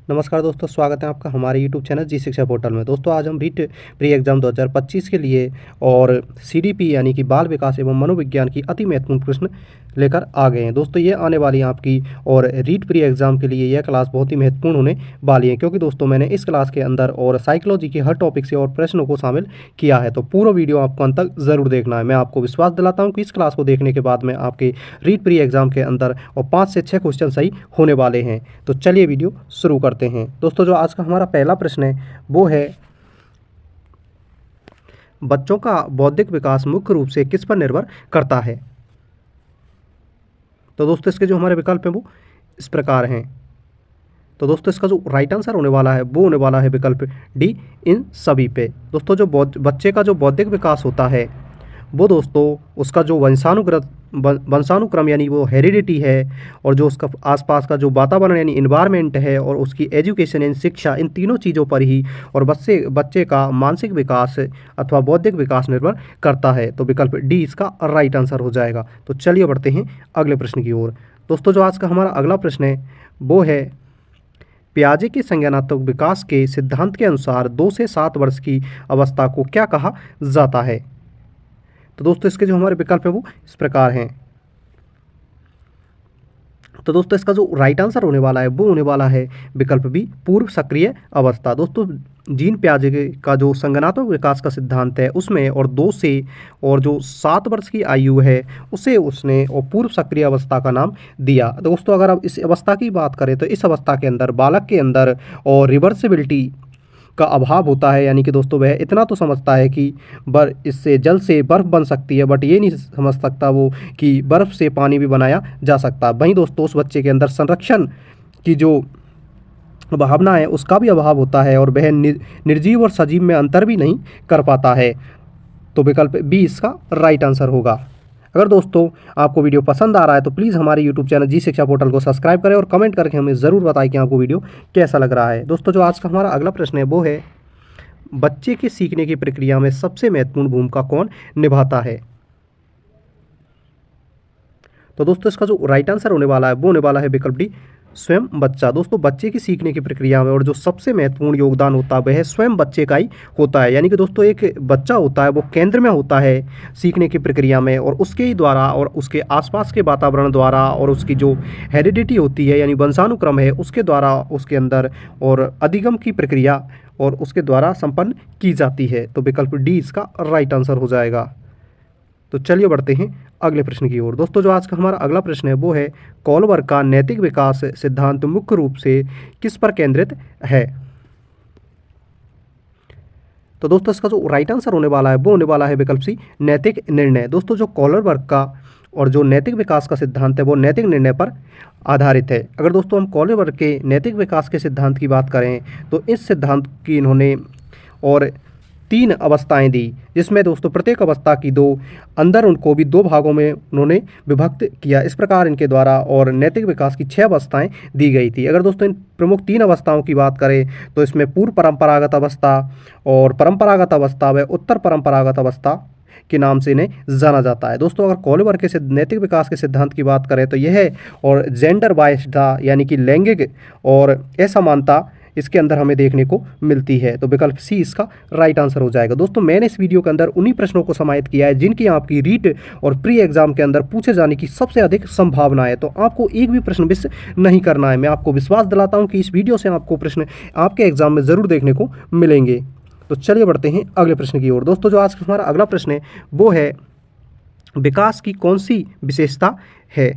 नमस्कार दोस्तों, स्वागत है आपका हमारे यूट्यूब चैनल जी शिक्षा पोर्टल में। दोस्तों आज हम रीट प्री एग्ज़ाम 2025 के लिए और सीडीपी यानी कि बाल विकास एवं मनोविज्ञान की अति महत्वपूर्ण प्रश्न लेकर आ गए हैं। दोस्तों ये आने वाली आपकी और रीट प्री एग्ज़ाम के लिए यह क्लास बहुत ही महत्वपूर्ण होने वाली है, क्योंकि दोस्तों मैंने इस क्लास के अंदर और साइकोलॉजी के हर टॉपिक से और प्रश्नों को शामिल किया है। तो पूरा वीडियो आपको अंत तक ज़रूर देखना है। मैं आपको विश्वास दिलाता हूँ कि इस क्लास को देखने के बाद में आपके रीट प्री एग्ज़ाम के अंदर और 5 से 6 क्वेश्चन सही होने वाले हैं। तो चलिए वीडियो शुरू करते हैं। दोस्तों जो आज का हमारा पहला प्रश्न है वो है, बच्चों का बौद्धिक विकास मुख्य रूप से किस पर निर्भर करता है। तो दोस्तों इसके जो हमारे विकल्प हैं वो इस प्रकार हैं। तो दोस्तों इसका जो राइट आंसर होने वाला है वो होने वाला है विकल्प डी, इन सभी पे। दोस्तों जो बच्चे का जो बौद्धिक विकास होता है वो दोस्तों उसका जो वंशानुक्रम यानी वो हेरिडिटी है, और जो उसका आसपास का जो वातावरण यानी इन्वायरमेंट है, और उसकी एजुकेशन यानी शिक्षा, इन तीनों चीज़ों पर ही और बच्चे का मानसिक विकास अथवा बौद्धिक विकास निर्भर करता है। तो विकल्प डी इसका राइट आंसर हो जाएगा। तो चलिए बढ़ते हैं अगले प्रश्न की ओर। दोस्तों जो आज का हमारा अगला प्रश्न है वो है, पियाजे के संज्ञानात्मक विकास के सिद्धांत के अनुसार 2 से 7 वर्ष की अवस्था को क्या कहा जाता है। तो दोस्तों इसके जो हमारे विकल्प हैं वो इस प्रकार हैं। तो दोस्तों इसका जो राइट आंसर होने वाला है वो होने वाला है विकल्प बी, पूर्व सक्रिय अवस्था। दोस्तों जीन पियाजे का जो संज्ञानात्मक विकास का सिद्धांत है उसमें और 2 से और जो 7 वर्ष की आयु है उसे उसने और पूर्व सक्रिय अवस्था का नाम दिया। दोस्तों अगर आप इस अवस्था की बात करें तो इस अवस्था के अंदर बालक के अंदर और रिवर्सिबिलिटी का अभाव होता है, यानी कि दोस्तों वह इतना तो समझता है कि इससे जल से बर्फ़ बन सकती है, बट ये नहीं समझ सकता वो कि बर्फ़ से पानी भी बनाया जा सकता है। वहीं दोस्तों उस बच्चे के अंदर संरक्षण की जो भावना है उसका भी अभाव होता है, और वह निर्जीव और सजीव में अंतर भी नहीं कर पाता है। तो विकल्प बी इसका राइट आंसर होगा। अगर दोस्तों आपको वीडियो पसंद आ रहा है तो प्लीज़ हमारे यूट्यूब चैनल जी शिक्षा पोर्टल को सब्सक्राइब करें और कमेंट करके हमें ज़रूर बताएं कि आपको वीडियो कैसा लग रहा है। दोस्तों जो आज का हमारा अगला प्रश्न है वो है, बच्चे के सीखने की प्रक्रिया में सबसे महत्वपूर्ण भूमिका कौन निभाता है। तो दोस्तों इसका जो राइट आंसर होने वाला है वो होने वाला है विकल्प डी, स्वयं बच्चा। दोस्तों बच्चे की सीखने की प्रक्रिया में और जो सबसे महत्वपूर्ण योगदान होता है वह स्वयं बच्चे का ही होता है, यानी कि दोस्तों एक बच्चा होता है वो केंद्र में होता है सीखने की प्रक्रिया में, और उसके ही द्वारा और उसके आसपास के वातावरण द्वारा और उसकी जो हेरिडिटी होती है यानी वंशानुक्रम है उसके द्वारा उसके अंदर और अधिगम की प्रक्रिया और उसके द्वारा संपन्न की जाती है। तो विकल्प डी इसका राइट आंसर हो जाएगा। तो चलिए बढ़ते हैं अगले प्रश्न की ओर। दोस्तों जो आज का हमारा अगला प्रश्न है वो है, कोलबर्ग का नैतिक विकास सिद्धांत मुख्य रूप से किस पर केंद्रित है। तो दोस्तों इसका जो राइट आंसर होने वाला है वो होने वाला है विकल्प सी, नैतिक निर्णय। दोस्तों जो कोलबर्ग का और जो नैतिक विकास का सिद्धांत है वो नैतिक निर्णय पर आधारित है। अगर दोस्तों हम कोलबर्ग के नैतिक विकास के सिद्धांत की बात करें तो इस सिद्धांत की इन्होंने और 3 अवस्थाएं दी, जिसमें दोस्तों प्रत्येक अवस्था की अंदर उनको भी 2 भागों में उन्होंने विभक्त किया। इस प्रकार इनके द्वारा और नैतिक विकास की 6 अवस्थाएं दी गई थी। अगर दोस्तों इन प्रमुख 3 अवस्थाओं की बात करें तो इसमें पूर्व परंपरागत अवस्था और परंपरागत अवस्था व उत्तर परंपरागत अवस्था के नाम से इन्हें जाना जाता है। दोस्तों अगर कोलबर्ग के नैतिक विकास के सिद्धांत की बात करें तो यह और जेंडर बायस्ड था, यानी कि लैंगिक और असमानता इसके अंदर हमें देखने को मिलती है। तो विकल्प सी इसका राइट आंसर हो जाएगा। दोस्तों मैंने इस वीडियो के अंदर उन्हीं प्रश्नों को समाहित किया है जिनकी आपकी रीट और प्री एग्जाम के अंदर पूछे जाने की सबसे अधिक संभावना है। तो आपको एक भी प्रश्न मिस नहीं करना है। मैं आपको विश्वास दिलाता हूँ कि इस वीडियो से आपको प्रश्न आपके एग्जाम में ज़रूर देखने को मिलेंगे। तो चलिए बढ़ते हैं अगले प्रश्न की ओर। दोस्तों जो आज का हमारा अगला प्रश्न है वो है, विकास की कौन सी विशेषता है।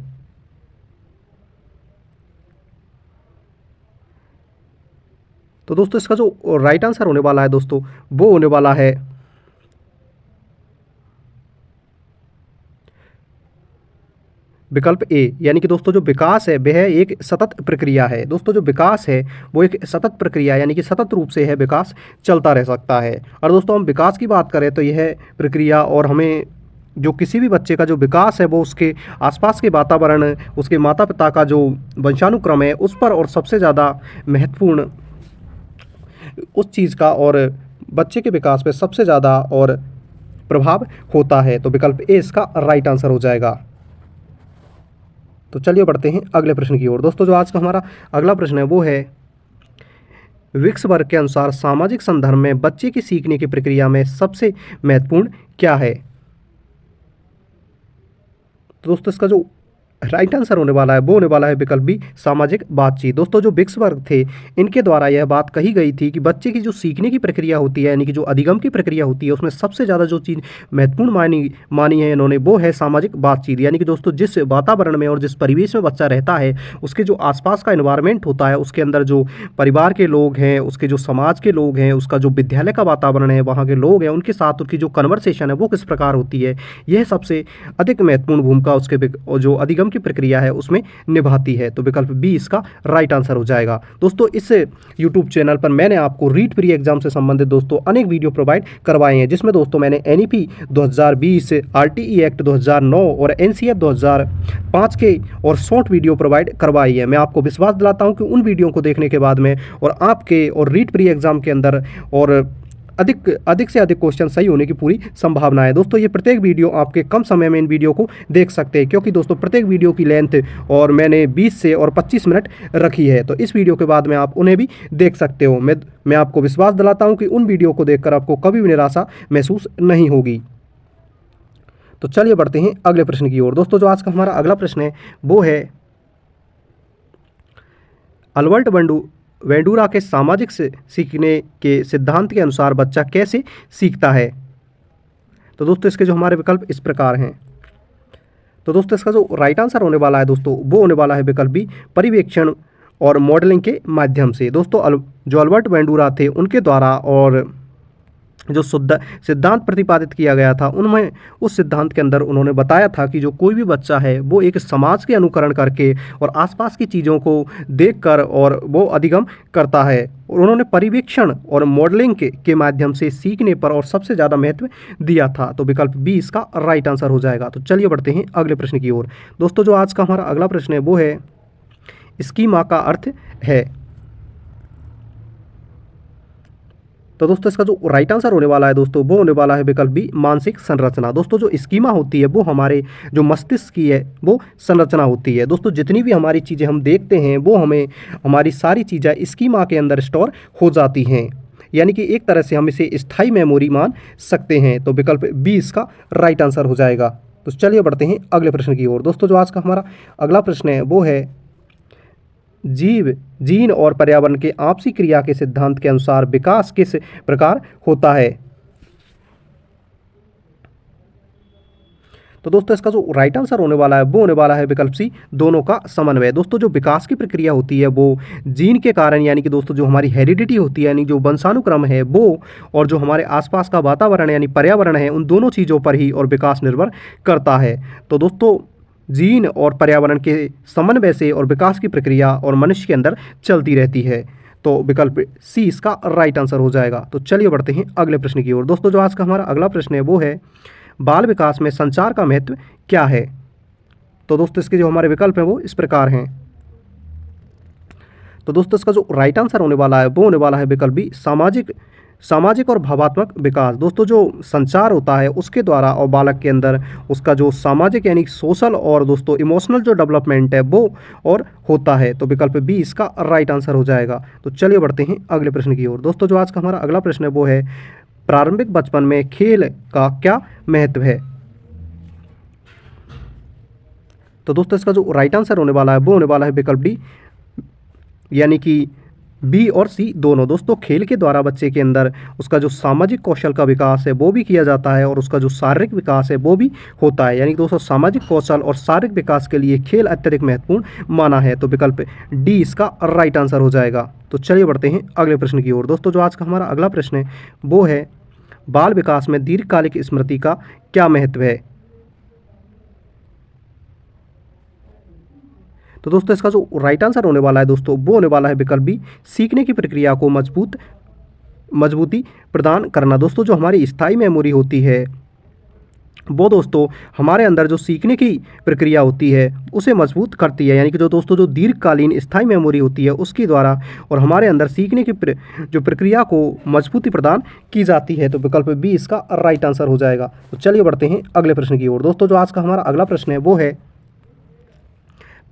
तो दोस्तों इसका जो राइट आंसर होने वाला है दोस्तों वो होने वाला है विकल्प ए, यानी कि दोस्तों जो विकास है वह एक सतत प्रक्रिया है। दोस्तों जो विकास है वो एक सतत प्रक्रिया यानी कि सतत रूप से है विकास चलता रह सकता है। और दोस्तों हम विकास की बात करें तो यह प्रक्रिया और हमें जो किसी भी बच्चे का जो विकास है वो उसके आसपास के वातावरण, उसके माता पिता का जो वंशानुक्रम है उस पर और सबसे ज़्यादा महत्वपूर्ण उस चीज़ का और बच्चे के विकास पे सबसे ज़्यादा और प्रभाव होता है। तो विकल्प ए इसका राइट आंसर हो जाएगा। तो चलिए बढ़ते हैं अगले प्रश्न की ओर। दोस्तों जो आज का हमारा अगला प्रश्न है वो है, विक्स वर्ग के अनुसार सामाजिक संदर्भ में बच्चे की सीखने की प्रक्रिया में सबसे महत्वपूर्ण क्या है? तो दोस्तों इसका जो राइट आंसर होने वाला है वो होने वाला है विकल्प बी, सामाजिक बातचीत। दोस्तों जो विक्स वर्ग थे इनके द्वारा यह बात कही गई थी कि बच्चे की जो सीखने की प्रक्रिया होती है यानी कि जो अधिगम की प्रक्रिया होती है उसमें सबसे ज़्यादा जो चीज़ महत्वपूर्ण मानी है इन्होंने वो है सामाजिक बातचीत। यानी कि दोस्तों जिस वातावरण में और जिस परिवेश में बच्चा रहता है उसके जो आसपास का इन्वायरमेंट होता है, उसके अंदर जो परिवार के लोग हैं, उसके जो समाज के लोग हैं, उसका जो विद्यालय का वातावरण है, वहाँ के लोग हैं, उनके साथ उसकी जो कन्वर्सेशन है वो किस प्रकार होती है, यह सबसे अधिक महत्वपूर्ण भूमिका उसके जो अधिगम की प्रक्रिया है उसमें निभाती है। तो विकल्प बी इसका राइट आंसर हो जाएगा। दोस्तों इस यूट्यूब चैनल पर मैंने आपको रीट प्री एग्जाम से संबंधित दोस्तों अनेक वीडियो प्रोवाइड करवाए हैं, जिसमें दोस्तों मैंने एनईपी 2020, आरटीई एक्ट 2009 और एनसीएफ 2005 के और शॉर्ट वीडियो प्रोवाइड करवाई है। मैं आपको विश्वास दिलाता हूं कि उन वीडियो को देखने के बाद में और आपके और रीट प्री एग्जाम के अंदर और अधिक से अधिक क्वेश्चन सही होने की पूरी संभावना है। दोस्तों ये प्रत्येक वीडियो आपके कम समय में इन वीडियो को देख सकते हैं, क्योंकि दोस्तों प्रत्येक वीडियो की लेंथ और मैंने 20 से और 25 मिनट रखी है। तो इस वीडियो के बाद में आप उन्हें भी देख सकते हो। मैं आपको विश्वास दिलाता हूँ कि उन वीडियो को देखकर आपको कभी भी निराशा महसूस नहीं होगी। तो चलिए बढ़ते हैं अगले प्रश्न की ओर। दोस्तों जो आज का हमारा अगला प्रश्न है वो है अल्बर्ट वेंडूरा के सामाजिक से सीखने के सिद्धांत के अनुसार बच्चा कैसे सीखता है? तो दोस्तों इसके जो हमारे विकल्प इस प्रकार हैं। तो दोस्तों इसका जो राइट आंसर होने वाला है दोस्तों वो होने वाला है विकल्प बी, पर्यवेक्षण और मॉडलिंग के माध्यम से। दोस्तों जो अल्बर्ट वेंडूरा थे उनके द्वारा और जो सिद्धांत प्रतिपादित किया गया था उनमें उस सिद्धांत के अंदर उन्होंने बताया था कि जो कोई भी बच्चा है वो एक समाज के अनुकरण करके और आसपास की चीज़ों को देखकर और वो अधिगम करता है। और उन्होंने पर्यवेक्षण और मॉडलिंग के माध्यम से सीखने पर और सबसे ज़्यादा महत्व दिया था। तो विकल्प बी इसका राइट आंसर हो जाएगा। तो चलिए बढ़ते हैं अगले प्रश्न की ओर। दोस्तों जो आज का हमारा अगला प्रश्न है वो है स्कीमा का अर्थ है। तो दोस्तों इसका जो राइट आंसर होने वाला है दोस्तों वो होने वाला है विकल्प बी, मानसिक संरचना। दोस्तों जो स्कीमा होती है वो हमारे जो मस्तिष्क की है वो संरचना होती है। दोस्तों जितनी भी हमारी चीज़ें हम देखते हैं वो हमें हमारी सारी चीज़ें स्कीमा के अंदर स्टोर हो जाती हैं, यानी कि एक तरह से हम इसे स्थायी मेमोरी मान सकते हैं। तो विकल्प बी इसका राइट आंसर हो जाएगा। तो चलिए बढ़ते हैं अगले प्रश्न की ओर। दोस्तों जो आज का हमारा अगला प्रश्न है वो है जीन और पर्यावरण के आपसी क्रिया के सिद्धांत के अनुसार विकास किस प्रकार होता है? तो दोस्तों इसका जो राइट आंसर होने वाला है वो होने वाला है विकल्प सी, दोनों का समन्वय। दोस्तों जो विकास की प्रक्रिया होती है वो जीन के कारण यानी कि दोस्तों जो हमारी हेरिडिटी होती है यानी जो वंशानुक्रम है वो और जो हमारे आसपास का वातावरण यानी पर्यावरण है उन दोनों चीज़ों पर ही और विकास निर्भर करता है। तो दोस्तों जीन और पर्यावरण के समन्वय से और विकास की प्रक्रिया और मनुष्य के अंदर चलती रहती है। तो विकल्प सी इसका राइट आंसर हो जाएगा। तो चलिए बढ़ते हैं अगले प्रश्न की ओर। दोस्तों जो आज का हमारा अगला प्रश्न है वो है बाल विकास में संचार का महत्व क्या है? तो दोस्तों इसके जो हमारे विकल्प हैं वो इस प्रकार हैं। तो दोस्तों इसका जो राइट आंसर होने वाला है वो होने वाला है विकल्प बी, सामाजिक और भावात्मक विकास। दोस्तों जो संचार होता है उसके द्वारा और बालक के अंदर उसका जो सामाजिक यानी सोशल और दोस्तों इमोशनल जो डेवलपमेंट है वो और होता है। तो विकल्प बी इसका राइट आंसर हो जाएगा। तो चलिए बढ़ते हैं अगले प्रश्न की ओर। दोस्तों जो आज का हमारा अगला प्रश्न है वो है प्रारंभिक बचपन में खेल का क्या महत्व है? तो दोस्तों इसका जो राइट आंसर होने वाला है वो होने वाला है विकल्प डी, यानी कि बी और सी दोनों। दोस्तों खेल के द्वारा बच्चे के अंदर उसका जो सामाजिक कौशल का विकास है वो भी किया जाता है और उसका जो शारीरिक विकास है वो भी होता है। यानी कि दोस्तों सामाजिक कौशल और शारीरिक विकास के लिए खेल अत्यधिक महत्वपूर्ण माना है। तो विकल्प डी इसका राइट आंसर हो जाएगा। तो चलिए बढ़ते हैं अगले प्रश्न की ओर। दोस्तों जो आज का हमारा अगला प्रश्न है वो है बाल विकास में दीर्घकालिक स्मृति का क्या महत्व है? तो दोस्तों इसका जो राइट आंसर होने वाला है दोस्तों वो होने वाला है विकल्प बी, सीखने की प्रक्रिया को मजबूती प्रदान करना। दोस्तों जो हमारी स्थायी मेमोरी होती है वो दोस्तों हमारे अंदर जो सीखने की प्रक्रिया होती है उसे मजबूत करती है। यानी कि जो दोस्तों जो दीर्घकालीन स्थायी मेमोरी होती है उसके द्वारा और हमारे अंदर सीखने की जो प्रक्रिया को मजबूती प्रदान की जाती है। तो विकल्प बी इसका राइट आंसर हो जाएगा। तो चलिए बढ़ते हैं अगले प्रश्न की ओर। दोस्तों जो आज का हमारा अगला प्रश्न है वो है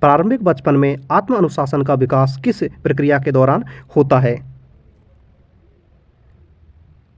प्रारंभिक बचपन में आत्म अनुशासन का विकास किस प्रक्रिया के दौरान होता है?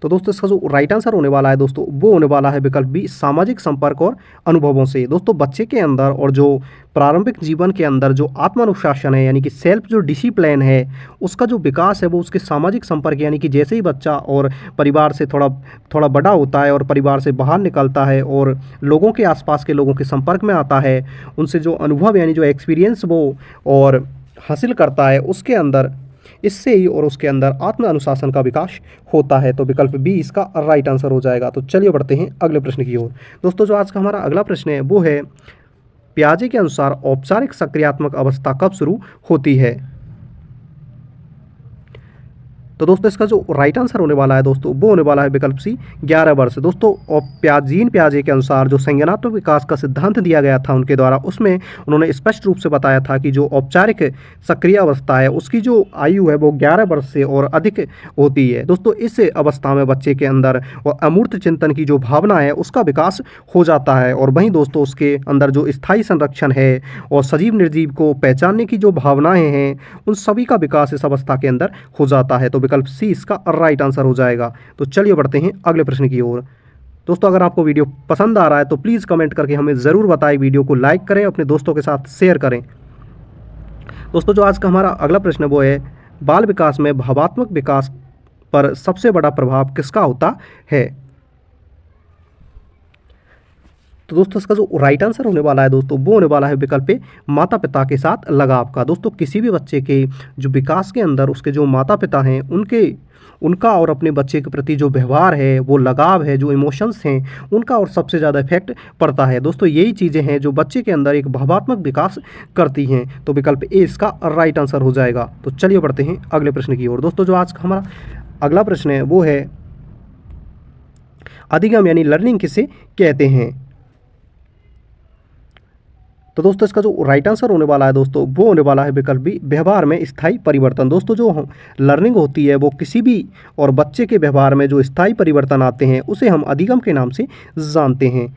तो दोस्तों इसका जो राइट आंसर होने वाला है दोस्तों वो होने वाला है विकल्प बी, सामाजिक संपर्क और अनुभवों से। दोस्तों बच्चे के अंदर और जो प्रारंभिक जीवन के अंदर जो आत्मानुशासन है यानी कि सेल्फ जो डिसिप्लिन है उसका जो विकास है वो उसके सामाजिक संपर्क यानी कि जैसे ही बच्चा और परिवार से थोड़ा थोड़ा बड़ा होता है और परिवार से बाहर निकलता है और लोगों के आसपास के लोगों के संपर्क में आता है, उनसे जो अनुभव यानी जो एक्सपीरियंस वो और हासिल करता है उसके अंदर इससे ही और उसके अंदर आत्म अनुशासन का विकास होता है। तो विकल्प बी इसका राइट आंसर हो जाएगा। तो चलिए बढ़ते हैं अगले प्रश्न की ओर। दोस्तों जो आज का हमारा अगला प्रश्न है वो है, पियाजे के अनुसार औपचारिक सक्रियात्मक अवस्था कब शुरू होती है? तो दोस्तों इसका जो राइट आंसर होने वाला है दोस्तों वो होने वाला है विकल्प सी, 11 वर्ष। दोस्तों और जीन पियाजे के अनुसार जो संज्ञानात्मक विकास का सिद्धांत दिया गया था उनके द्वारा, उसमें उन्होंने स्पष्ट रूप से बताया था कि जो औपचारिक सक्रिय अवस्था है उसकी जो आयु है वो 11 वर्ष से और अधिक होती है। दोस्तों इस अवस्था में बच्चे के अंदर और अमूर्त चिंतन की जो भावना है उसका विकास हो जाता है, और वहीं दोस्तों उसके अंदर जो स्थायी संरक्षण है और सजीव निर्जीव को पहचानने की जो भावनाएं हैं उन सभी का विकास इस अवस्था के अंदर हो जाता है। तो विकल्प सी इसका राइट आंसर हो जाएगा। तो चलिए बढ़ते हैं अगले प्रश्न की ओर। दोस्तों अगर आपको वीडियो पसंद आ रहा है तो प्लीज़ कमेंट करके हमें ज़रूर बताएं, वीडियो को लाइक करें, अपने दोस्तों के साथ शेयर करें। दोस्तों जो आज का हमारा अगला प्रश्न वो है, बाल विकास में भावात्मक विकास पर सबसे बड़ा प्रभाव किसका होता है? तो दोस्तों इसका जो राइट आंसर होने वाला है दोस्तों वो होने वाला है विकल्प ए, माता पिता के साथ लगाव का। दोस्तों किसी भी बच्चे के जो विकास के अंदर उसके जो माता पिता हैं उनका और अपने बच्चे के प्रति जो व्यवहार है, वो लगाव है, जो इमोशंस हैं उनका और सबसे ज़्यादा इफेक्ट पड़ता है। दोस्तों यही चीज़ें हैं जो बच्चे के अंदर एक भावात्मक विकास करती हैं। तो विकल्प ए इसका राइट आंसर हो जाएगा। तो चलिए बढ़ते हैं अगले प्रश्न की ओर। दोस्तों जो आज का हमारा अगला प्रश्न है वो है, अधिगम यानी लर्निंग किसे कहते हैं? तो दोस्तों इसका जो राइट आंसर होने वाला है दोस्तों वो होने वाला है विकल्प बी, व्यवहार में स्थायी परिवर्तन। दोस्तों जो लर्निंग होती है वो किसी भी और बच्चे के व्यवहार में जो स्थायी परिवर्तन आते हैं उसे हम अधिगम के नाम से जानते हैं।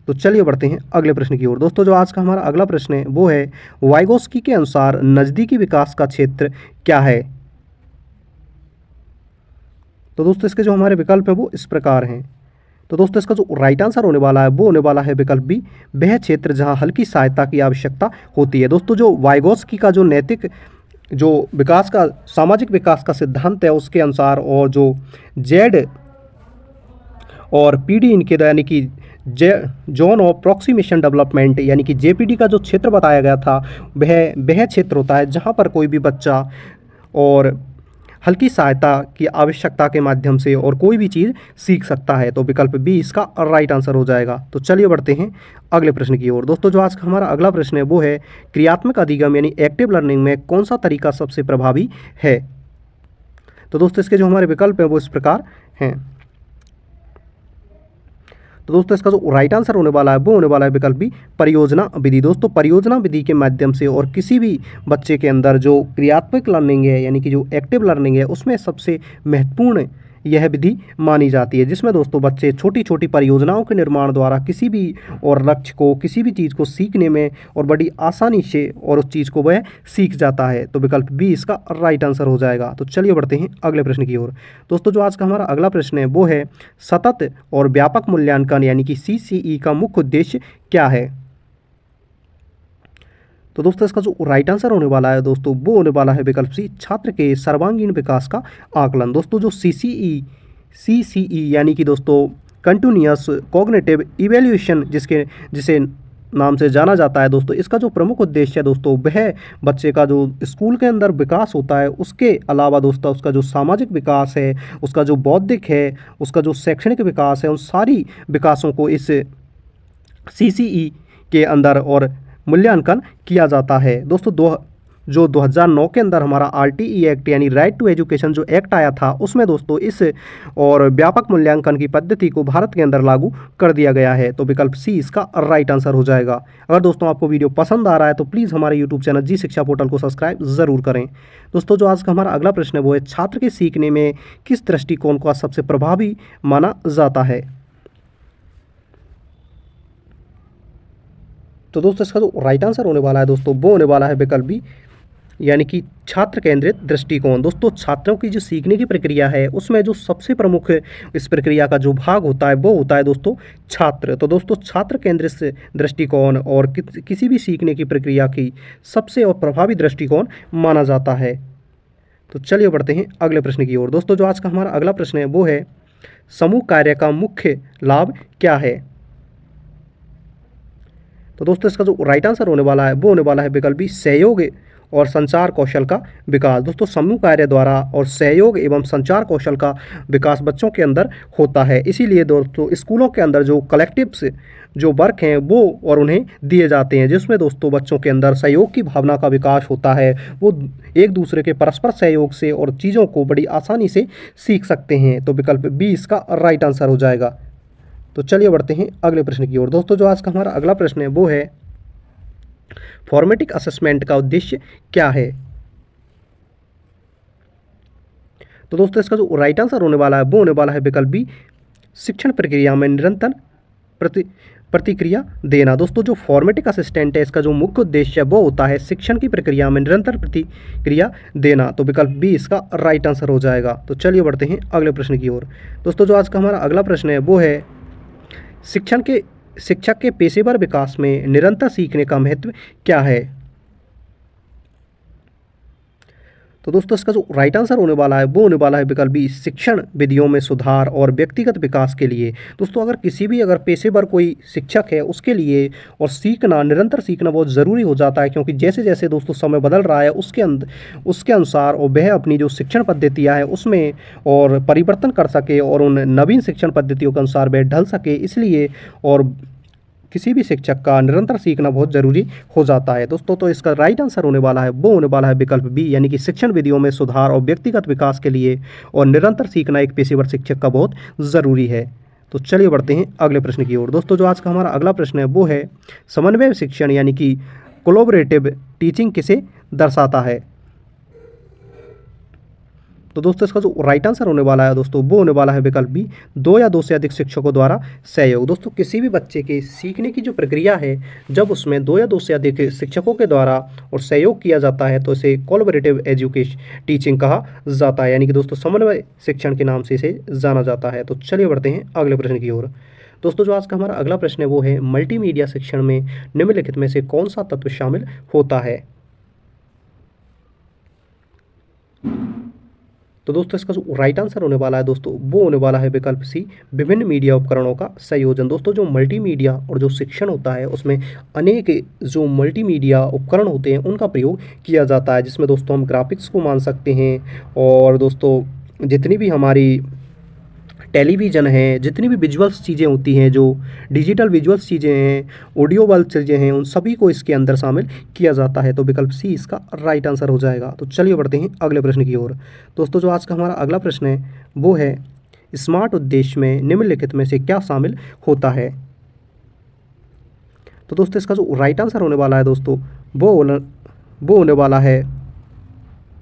तो चलिए बढ़ते हैं अगले प्रश्न की ओर। दोस्तों जो आज का हमारा अगला प्रश्न है वो है, वाइगोस्की के अनुसार नज़दीकी विकास का क्षेत्र क्या है? तो दोस्तों इसके जो हमारे विकल्प है वो इस प्रकार हैं। तो दोस्तों इसका जो राइट आंसर होने वाला है वो होने वाला है विकल्प बी, वह क्षेत्र जहां हल्की सहायता की आवश्यकता होती है। दोस्तों जो वाइगोस्की का जो नैतिक जो विकास का सामाजिक विकास का सिद्धांत है उसके अनुसार, और जो जेड और पीडी इनके यानी कि जोन ऑफ अप्रोक्सीमेशन डेवलपमेंट यानी कि जेपीडी का जो क्षेत्र बताया गया था वह क्षेत्र होता है जहां पर कोई भी बच्चा और हल्की सहायता की आवश्यकता के माध्यम से और कोई भी चीज़ सीख सकता है। तो विकल्प बी इसका राइट आंसर हो जाएगा। तो चलिए बढ़ते हैं अगले प्रश्न की ओर। दोस्तों जो आज का हमारा अगला प्रश्न है वो है, क्रियात्मक अधिगम यानी एक्टिव लर्निंग में कौन सा तरीका सबसे प्रभावी है? तो दोस्तों इसके जो हमारे विकल्प हैं वो इस प्रकार हैं। तो दोस्तों इसका जो राइट आंसर होने वाला है वो होने वाला है विकल्प बी, परियोजना विधि। दोस्तों परियोजना विधि के माध्यम से और किसी भी बच्चे के अंदर जो क्रियात्मक लर्निंग है यानी कि जो एक्टिव लर्निंग है उसमें सबसे महत्वपूर्ण यह विधि मानी जाती है, जिसमें दोस्तों बच्चे छोटी छोटी परियोजनाओं के निर्माण द्वारा किसी भी और लक्ष्य को, किसी भी चीज़ को सीखने में और बड़ी आसानी से और उस चीज़ को वह सीख जाता है। तो विकल्प बी इसका राइट आंसर हो जाएगा। तो चलिए बढ़ते हैं अगले प्रश्न की ओर। दोस्तों जो आज का हमारा अगला प्रश्न है वो है, सतत और व्यापक मूल्यांकन यानी कि CCE का मुख्य उद्देश्य क्या है? तो दोस्तों इसका जो राइट आंसर होने वाला है दोस्तों वो होने वाला है विकल्प सी, छात्र के सर्वांगीण विकास का आकलन। दोस्तों जो CCE यानी कि दोस्तों कंटिन्यूअस कॉग्निटिव इवैल्यूएशन जिसे नाम से जाना जाता है दोस्तों, इसका जो प्रमुख उद्देश्य है दोस्तों वह बच्चे का जो स्कूल के अंदर विकास होता है उसके अलावा दोस्तों उसका जो सामाजिक विकास है, उसका जो बौद्धिक है, उसका जो शैक्षणिक विकास है, उन सारी विकासों को इस CCE के अंदर और मूल्यांकन किया जाता है। दोस्तों 2009 के अंदर हमारा RTE एक्ट यानी राइट टू एजुकेशन जो एक्ट आया था उसमें दोस्तों इस और व्यापक मूल्यांकन की पद्धति को भारत के अंदर लागू कर दिया गया है। तो विकल्प सी इसका राइट आंसर हो जाएगा। अगर दोस्तों आपको वीडियो पसंद आ रहा है तो प्लीज़ हमारे यूट्यूब चैनल जी शिक्षा पोर्टल को सब्सक्राइब ज़रूर करें। दोस्तों जो आज का हमारा अगला प्रश्न है वो है, छात्र के सीखने में किस दृष्टिकोण का सबसे प्रभावी माना जाता है? तो दोस्तों इसका जो राइट आंसर होने वाला है दोस्तों वो होने वाला है विकल्प बी, यानी कि छात्र केंद्रित दृष्टिकोण। दोस्तों छात्रों की जो सीखने की प्रक्रिया है उसमें जो सबसे प्रमुख इस प्रक्रिया का जो भाग होता है वो होता है दोस्तों छात्र। तो दोस्तों छात्र केंद्रित से दृष्टिकोण और किसी भी सीखने की प्रक्रिया की सबसे और प्रभावी दृष्टिकोण माना जाता है। तो चलिए बढ़ते हैं अगले प्रश्न की ओर। दोस्तों जो आज का हमारा अगला प्रश्न है वो है समूह कार्य का मुख्य लाभ क्या है। तो दोस्तों इसका जो राइट आंसर होने वाला है वो होने वाला है विकल्प बी सहयोग और संचार कौशल का विकास। दोस्तों समूह कार्य द्वारा और सहयोग एवं संचार कौशल का विकास बच्चों के अंदर होता है, इसीलिए दोस्तों स्कूलों के अंदर जो कलेक्टिव्स जो वर्क हैं वो और उन्हें दिए जाते हैं, जिसमें दोस्तों बच्चों के अंदर सहयोग की भावना का विकास होता है। वो एक दूसरे के परस्पर सहयोग से और चीज़ों को बड़ी आसानी से सीख सकते हैं। तो विकल्प बी इसका राइट आंसर हो जाएगा। तो चलिए बढ़ते हैं अगले प्रश्न की ओर। दोस्तों जो आज का हमारा अगला प्रश्न है वो है फॉर्मेटिक असेसमेंट का उद्देश्य क्या है। तो दोस्तों इसका जो राइट आंसर होने वाला है वो होने वाला है विकल्प बी शिक्षण प्रक्रिया में निरंतर प्रतिक्रिया देना। दोस्तों जो फॉर्मेटिक असिस्टेंट है इसका जो मुख्य उद्देश्य है वो होता है शिक्षण की प्रक्रिया में निरंतर प्रतिक्रिया देना। तो विकल्प बी इसका राइट आंसर हो जाएगा। तो चलिए बढ़ते हैं अगले प्रश्न की ओर। दोस्तों जो आज का हमारा अगला प्रश्न है वो है शिक्षक के पेशेवर विकास में निरंतर सीखने का महत्व क्या है। तो दोस्तों इसका जो राइट आंसर होने वाला है वो होने वाला है विकल्प बी शिक्षण विधियों में सुधार और व्यक्तिगत विकास के लिए। दोस्तों अगर पेशेवर कोई शिक्षक है उसके लिए और निरंतर सीखना बहुत ज़रूरी हो जाता है, क्योंकि जैसे जैसे दोस्तों समय बदल रहा है उसके अनुसार और वह अपनी जो शिक्षण पद्धतियाँ हैं उसमें और परिवर्तन कर सके और उन नवीन शिक्षण पद्धतियों के अनुसार वह ढल सके, इसलिए और किसी भी शिक्षक का निरंतर सीखना बहुत ज़रूरी हो जाता है। दोस्तों तो इसका राइट आंसर होने वाला है वो होने वाला है विकल्प बी, यानी कि शिक्षण विधियों में सुधार और व्यक्तिगत विकास के लिए और निरंतर सीखना एक पेशेवर शिक्षक का बहुत ज़रूरी है। तो चलिए बढ़ते हैं अगले प्रश्न की ओर। दोस्तों जो आज का हमारा अगला प्रश्न है वो है समन्वय शिक्षण यानी कि कोलैबोरेटिव टीचिंग किसे दर्शाता है। तो दोस्तों इसका जो राइट आंसर होने वाला है दोस्तों वो होने वाला है विकल्प बी दो या दो से अधिक शिक्षकों द्वारा सहयोग। दोस्तों किसी भी बच्चे के सीखने की जो प्रक्रिया है जब उसमें दो या दो से अधिक शिक्षकों के द्वारा और सहयोग किया जाता है तो इसे कोलैबोरेटिव एजुकेशन टीचिंग कहा जाता है, यानी कि दोस्तों समन्वय शिक्षण के नाम से इसे जाना जाता है। तो चलिए बढ़ते हैं अगले प्रश्न की ओर। दोस्तों जो आज का हमारा अगला प्रश्न है वो है मल्टीमीडिया शिक्षण में निम्नलिखित में से कौन सा तत्व शामिल होता है। तो दोस्तों इसका जो राइट आंसर होने वाला है दोस्तों वो होने वाला है विकल्प सी विभिन्न मीडिया उपकरणों का संयोजन। दोस्तों जो मल्टीमीडिया और जो शिक्षण होता है उसमें अनेक जो मल्टीमीडिया उपकरण होते हैं उनका प्रयोग किया जाता है, जिसमें दोस्तों हम ग्राफिक्स को मान सकते हैं और दोस्तों जितनी भी हमारी टेलीविज़न है, जितनी भी विजुअल्स चीज़ें होती हैं, जो डिजिटल विजुअल्स चीज़ें हैं, ऑडियो वाली चीज़ें हैं, उन सभी को इसके अंदर शामिल किया जाता है। तो विकल्प सी इसका राइट आंसर हो जाएगा। तो चलिए बढ़ते हैं अगले प्रश्न की ओर। दोस्तों जो आज का हमारा अगला प्रश्न है वो है स्मार्ट उद्देश्य में निम्नलिखित में से क्या शामिल होता है। तो दोस्तों इसका जो राइट आंसर होने वाला है दोस्तों वो होने वाला है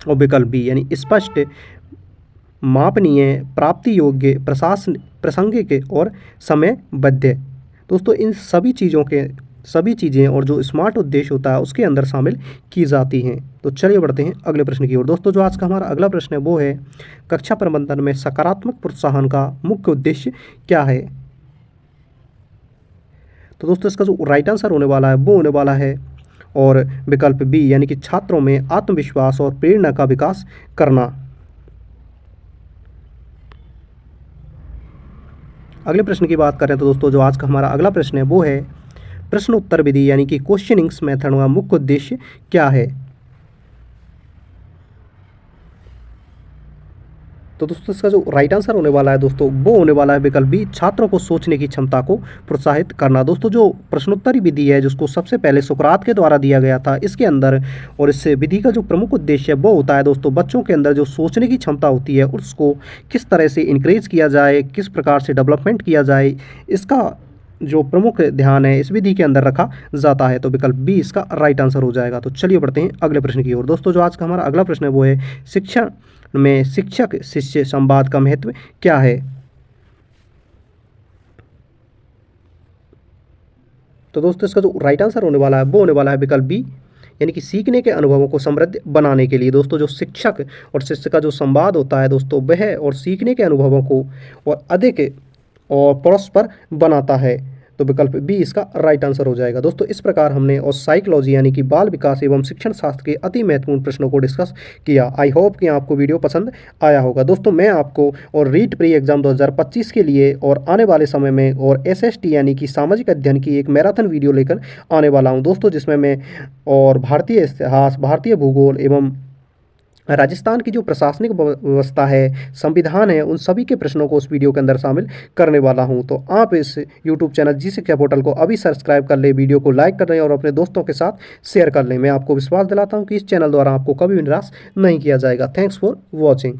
और विकल्प बी, यानी स्पष्ट, मापनीय, प्राप्ति योग्य, प्रासंगिक और समयबद्ध। दोस्तों इन सभी चीज़ें और जो स्मार्ट उद्देश्य होता है उसके अंदर शामिल की जाती हैं। तो चलिए बढ़ते हैं अगले प्रश्न की ओर। दोस्तों जो आज का हमारा अगला प्रश्न है वो है कक्षा प्रबंधन में सकारात्मक प्रोत्साहन का मुख्य उद्देश्य क्या है। तो दोस्तों इसका जो राइट आंसर होने वाला है वो होने वाला है और विकल्प बी, यानी कि छात्रों में आत्मविश्वास और प्रेरणा का विकास करना। अगले प्रश्न की बात करें तो दोस्तों जो आज का हमारा अगला प्रश्न है वो है प्रश्न उत्तर विधि यानी कि क्वेश्चनिंग्स मेथड का मुख्य उद्देश्य क्या है। तो दोस्तों इसका जो राइट आंसर होने वाला है दोस्तों वो होने वाला है विकल्प बी, छात्रों को सोचने की क्षमता को प्रोत्साहित करना। दोस्तों जो प्रश्नोत्तरी विधि है जिसको सबसे पहले सुकरात के द्वारा दिया गया था, इसके अंदर और इस विधि का जो प्रमुख उद्देश्य है वो होता है दोस्तों बच्चों के अंदर जो सोचने की क्षमता होती है उसको किस तरह से इंक्रेज किया जाए, किस प्रकार से डेवलपमेंट किया जाए, इसका जो प्रमुख ध्यान है इस विधि के अंदर रखा जाता है। तो विकल्प बी इसका राइट आंसर हो जाएगा। तो चलिए बढ़ते हैं अगले प्रश्न की ओर। दोस्तों जो आज का हमारा अगला प्रश्न है वो है शिक्षण में शिक्षक शिष्य संवाद का महत्व क्या है। तो दोस्तों इसका जो राइट आंसर होने वाला है वो होने वाला है विकल्प बी, यानी कि सीखने के अनुभवों को समृद्ध बनाने के लिए दोस्तों जो शिक्षक और शिष्य का जो संवाद होता है दोस्तों वह और सीखने के अनुभवों को और अधिक और परस्पर बनाता है। तो विकल्प बी इसका राइट आंसर हो जाएगा। दोस्तों इस प्रकार हमने और साइकोलॉजी यानी कि बाल विकास एवं शिक्षण शास्त्र के अति महत्वपूर्ण प्रश्नों को डिस्कस किया। आई होप कि आपको वीडियो पसंद आया होगा। दोस्तों मैं आपको और रीट प्री एग्जाम 2025 के लिए और आने वाले समय में और एसएसटी यानी कि सामाजिक अध्ययन की एक मैराथन वीडियो लेकर आने वाला हूँ दोस्तों, जिसमें मैं और भारतीय इतिहास, भारतीय भूगोल एवं राजस्थान की जो प्रशासनिक व्यवस्था है, संविधान है, उन सभी के प्रश्नों को उस वीडियो के अंदर शामिल करने वाला हूं। तो आप इस यूट्यूब चैनल जी शिक्षा पोर्टल को अभी सब्सक्राइब कर लें, वीडियो को लाइक कर लें और अपने दोस्तों के साथ शेयर कर लें। मैं आपको विश्वास दिलाता हूं कि इस चैनल द्वारा आपको कभी भी निराश नहीं किया जाएगा। Thanks for watching.